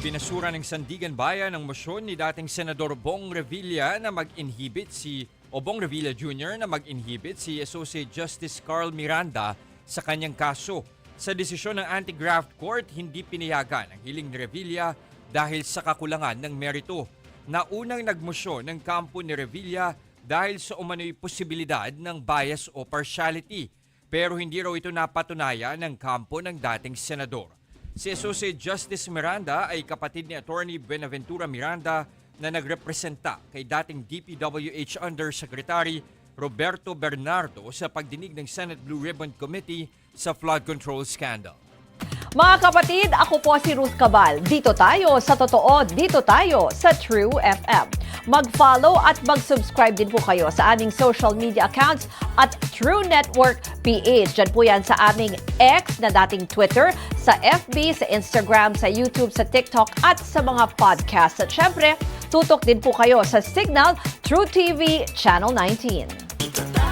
Ibinasura ng Sandigan Bayan ang motion ni dating Senador Bong Revilla Bong Revilla Jr. na mag-inhibit si Associate Justice Carl Miranda sa kanyang kaso. Sa desisyon ng Anti-Graft Court, hindi pinayagan ang hiling ni Revilla dahil sa kakulangan ng merito. Naunang nagmosyon ng kampo ni Revilla dahil sa umano'y posibilidad ng bias o partiality, pero hindi raw ito napatunayan ng kampo ng dating senador. Si Associate Justice Miranda ay kapatid ni Attorney Buenaventura Miranda na nagrepresenta kay dating DPWH Undersecretary Roberto Bernardo sa pagdinig ng Senate Blue Ribbon Committee sa flood control scandal. Mga kapatid, ako po si Ruth Cabal. Dito tayo sa totoo, dito tayo sa True FM. Mag-follow at mag-subscribe din po kayo sa aming social media accounts at True Network PH. Diyan po yan sa aming X na dating Twitter, sa FB, sa Instagram, sa YouTube, sa TikTok at sa mga podcast. At syempre, tutok din po kayo sa Signal True TV Channel 19.